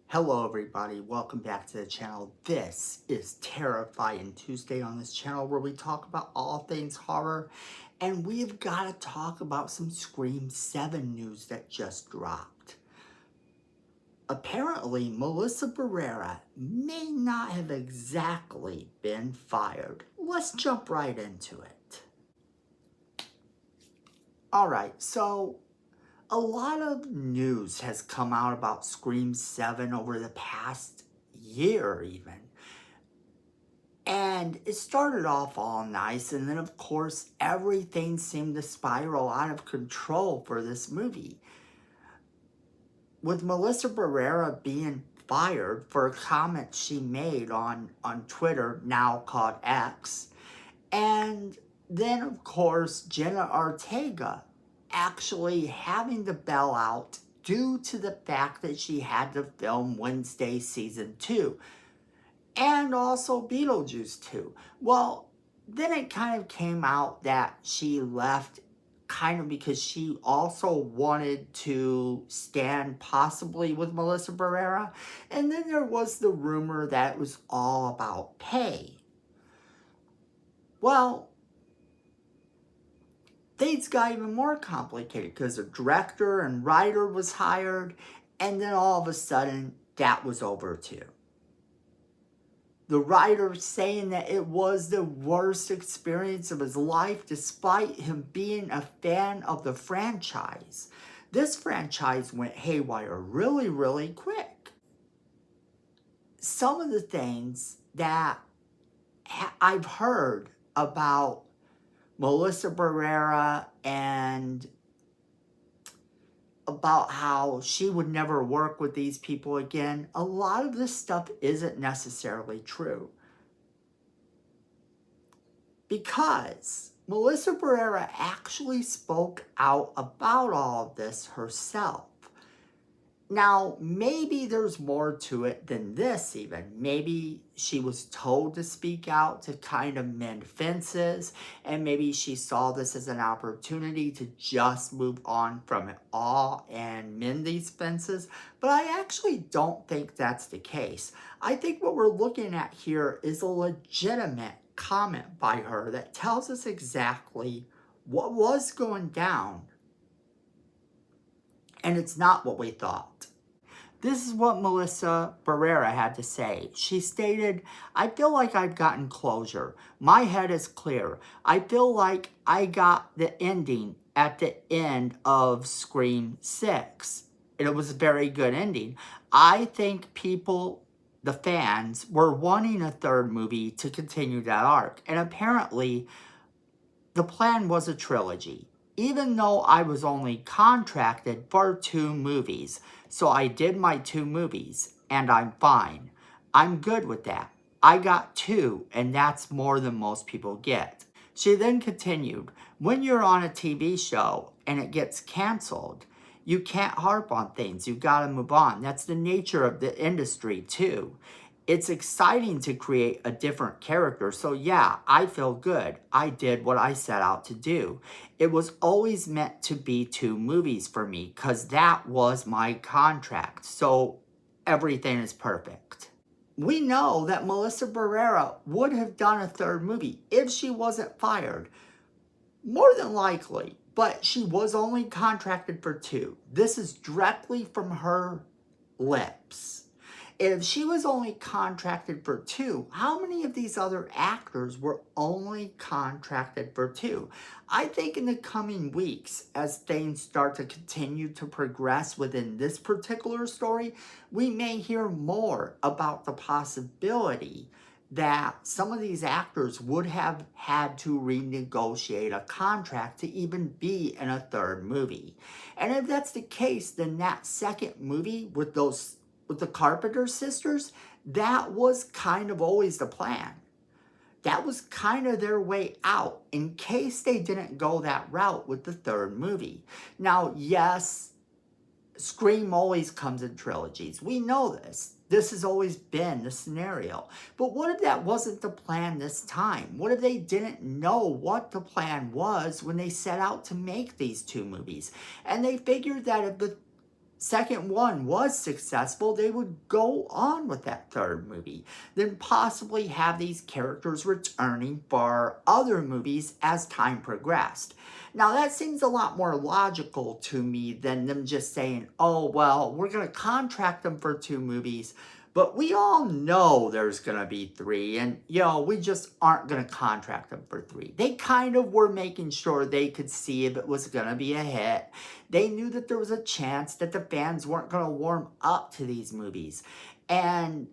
Hello everybody, welcome back to the channel. This is Terrifying Tuesday on this channel where we talk about all things horror, and we've got to talk about some Scream 7 news that just dropped. Apparently, Melissa Barrera may not have exactly been fired. Let's jump right into it. Alright, so a lot of news has come out about Scream 7 over the past year even. And it started off all nice, and then of course everything seemed to spiral out of control for this movie. With Melissa Barrera being fired for a comment she made on Twitter, now called X. And then of course Jenna Ortega actually having to bail out due to the fact that she had to film Wednesday season 2 and also Beetlejuice 2. Well, then it kind of came out that she left kind of because she also wanted to stand possibly with Melissa Barrera, and then there was the rumor that it was all about pay. Well, things got even more complicated because a director and writer was hired, and then all of a sudden that was over too. The writer saying that it was the worst experience of his life despite him being a fan of the franchise. This franchise went haywire really, really quick. Some of the things that I've heard about Melissa Barrera and about how she would never work with these people again, a lot of this stuff isn't necessarily true. Because Melissa Barrera actually spoke out about all of this herself. Now, maybe there's more to it than this even. Maybe she was told to speak out to kind of mend fences, and maybe she saw this as an opportunity to just move on from it all and mend these fences. But I actually don't think that's the case. I think what we're looking at here is a legitimate comment by her that tells us exactly what was going down. And it's not what we thought. This is what Melissa Barrera had to say. She stated, "I feel like I've gotten closure. My head is clear. I feel like I got the ending at the end of Scream 6. It was a very good ending. I think people, the fans, were wanting a third movie to continue that arc. And apparently, the plan was a trilogy. Even though I was only contracted for 2 movies. So I did my 2 movies, and I'm fine. I'm good with that. I got 2, and that's more than most people get." She then continued, "When you're on a TV show and it gets canceled, you can't harp on things. You gotta move on. That's the nature of the industry too. It's exciting to create a different character. So yeah, I feel good. I did what I set out to do. It was always meant to be 2 movies for me because that was my contract. So everything is perfect." We know that Melissa Barrera would have done a third movie if she wasn't fired. More than likely, but she was only contracted for 2. This is directly from her lips. If she was only contracted for 2, how many of these other actors were only contracted for 2? I think in the coming weeks, as things start to continue to progress within this particular story, we may hear more about the possibility that some of these actors would have had to renegotiate a contract to even be in a third movie. And if that's the case, then that second movie with the Carpenter sisters, that was kind of always the plan. That was kind of their way out in case they didn't go that route with the third movie. Now, yes, Scream always comes in trilogies. We know this. This has always been the scenario. But what if that wasn't the plan this time? What if they didn't know what the plan was when they set out to make these 2 movies? And they figured that if the second one was successful, they would go on with that third movie. Then possibly have these characters returning for other movies as time progressed. Now that seems a lot more logical to me than them just saying, oh, well, we're going to contract them for 2 movies, but we all know there's going to be 3, and, we just aren't going to contract them for 3. They kind of were making sure they could see if it was going to be a hit. They knew that there was a chance that the fans weren't going to warm up to these movies. And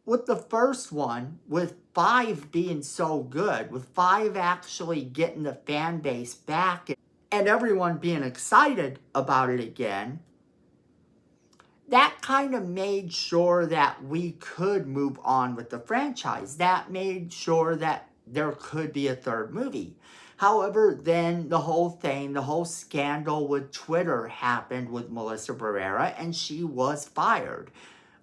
with the first one, with 5 being so good, with 5 actually getting the fan base back and everyone being excited about it again, that kind of made sure that we could move on with the franchise. That made sure that there could be a third movie. However, then the whole scandal with Twitter happened with Melissa Barrera, and she was fired.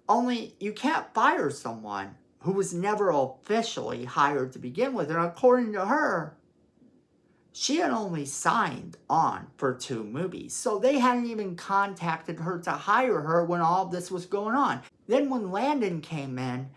Only you can't fire someone who was never officially hired to begin with. And according to her, she had only signed on for 2 movies. So they hadn't even contacted her to hire her when all this was going on. Then when Landon came in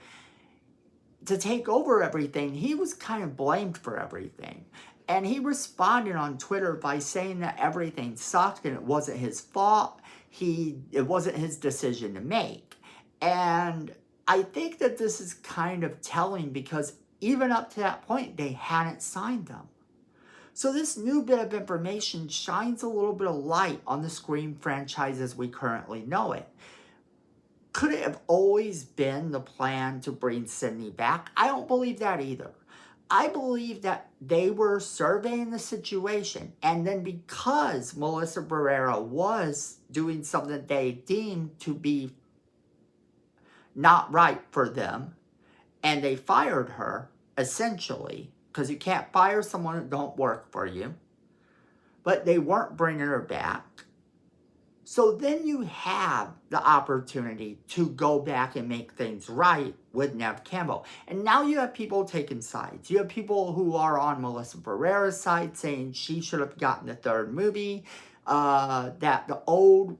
to take over everything, he was kind of blamed for everything. And he responded on Twitter by saying that everything sucked and it wasn't his fault. It wasn't his decision to make. And I think that this is kind of telling because even up to that point, they hadn't signed them. So this new bit of information shines a little bit of light on the Scream franchise as we currently know it. Could it have always been the plan to bring Sidney back? I don't believe that either. I believe that they were surveying the situation, and then because Melissa Barrera was doing something they deemed to be not right for them, and they fired her, essentially, because you can't fire someone that don't work for you, but they weren't bringing her back. So then you have the opportunity to go back and make things right with Neve Campbell. And now you have people taking sides. You have people who are on Melissa Barrera's side saying she should have gotten the third movie, that the old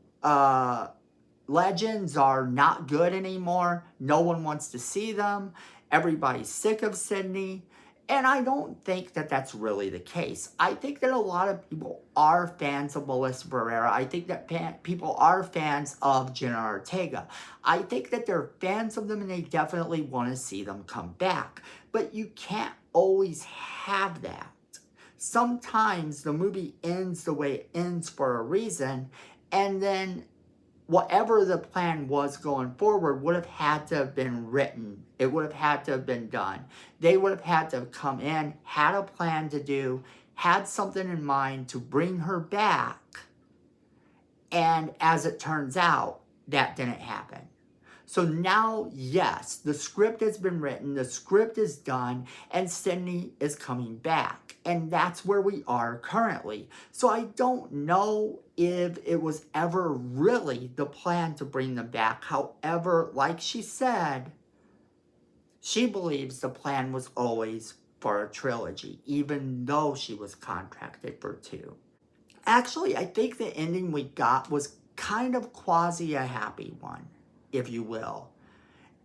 legends are not good anymore. No one wants to see them. Everybody's sick of Sidney. And I don't think that that's really the case. I think that a lot of people are fans of Melissa Barrera. I think that people are fans of Jenna Ortega. I think that they're fans of them and they definitely want to see them come back. But you can't always have that. Sometimes the movie ends the way it ends for a reason, and then whatever the plan was going forward would have had to have been written. It would have had to have been done. They would have had to have come in, had a plan to do, had something in mind to bring her back. And as it turns out, that didn't happen. So now, yes, the script has been written, the script is done, and Sidney is coming back. And that's where we are currently. So I don't know if it was ever really the plan to bring them back. However, like she said, she believes the plan was always for a trilogy, even though she was contracted for 2. Actually, I think the ending we got was kind of quasi a happy one, if you will.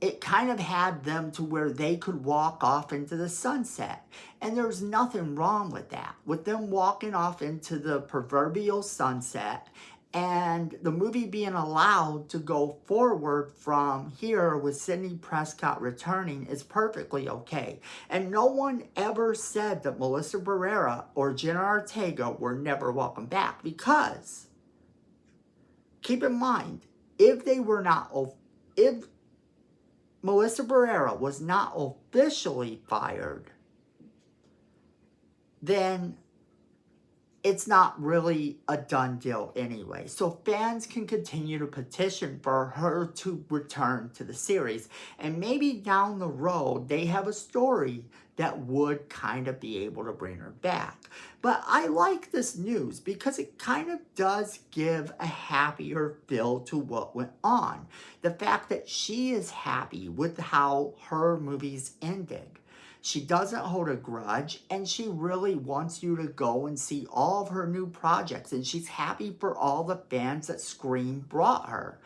It kind of had them to where they could walk off into the sunset. And there's nothing wrong with that. With them walking off into the proverbial sunset and the movie being allowed to go forward from here with Sidney Prescott returning is perfectly okay. And no one ever said that Melissa Barrera or Jenna Ortega were never welcome back, because keep in mind, if Melissa Barrera was not officially fired, then it's not really a done deal anyway. So fans can continue to petition for her to return to the series. And maybe down the road, they have a story that would kind of be able to bring her back. But I like this news because it kind of does give a happier feel to what went on. The fact that she is happy with how her movies ended. She doesn't hold a grudge, and she really wants you to go and see all of her new projects, and she's happy for all the fans that Scream brought her.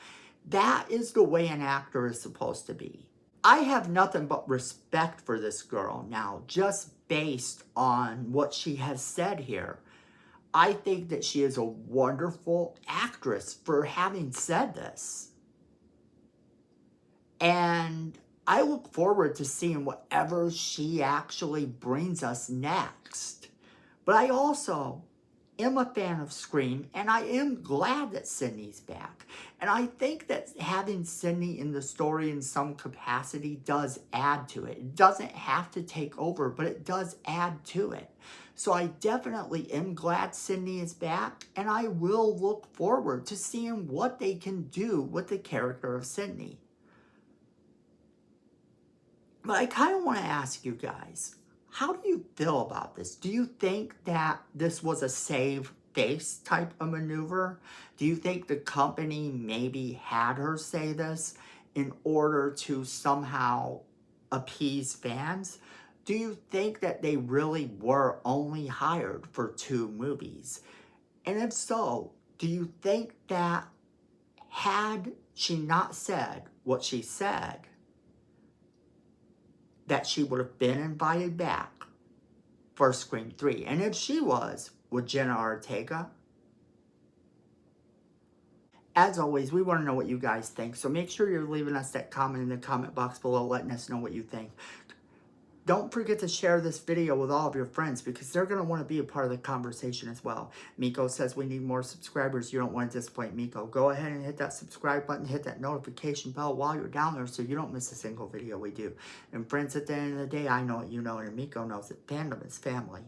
That is the way an actor is supposed to be. I have nothing but respect for this girl now, just based on what she has said here. I think that she is a wonderful actress for having said this. And I look forward to seeing whatever she actually brings us next. But I also am a fan of Scream, and I am glad that Sydney's back. And I think that having Sydney in the story in some capacity does add to it. It doesn't have to take over, but it does add to it. So I definitely am glad Sydney is back, and I will look forward to seeing what they can do with the character of Sydney. But I kind of want to ask you guys, how do you feel about this? Do you think that this was a save face type of maneuver? Do you think the company maybe had her say this in order to somehow appease fans? Do you think that they really were only hired for 2 movies? And if so, do you think that had she not said what she said, that she would have been invited back for Scream 3? And if she was, with Jenna Ortega? As always, we want to know what you guys think, so make sure you're leaving us that comment in the comment box below, letting us know what you think. Don't forget to share this video with all of your friends, because they're going to want to be a part of the conversation as well. Miko says we need more subscribers. You don't want to disappoint Miko. Go ahead and hit that subscribe button, hit that notification bell while you're down there so you don't miss a single video we do. And friends, at the end of the day, I know what you know, and Miko knows that fandom is family.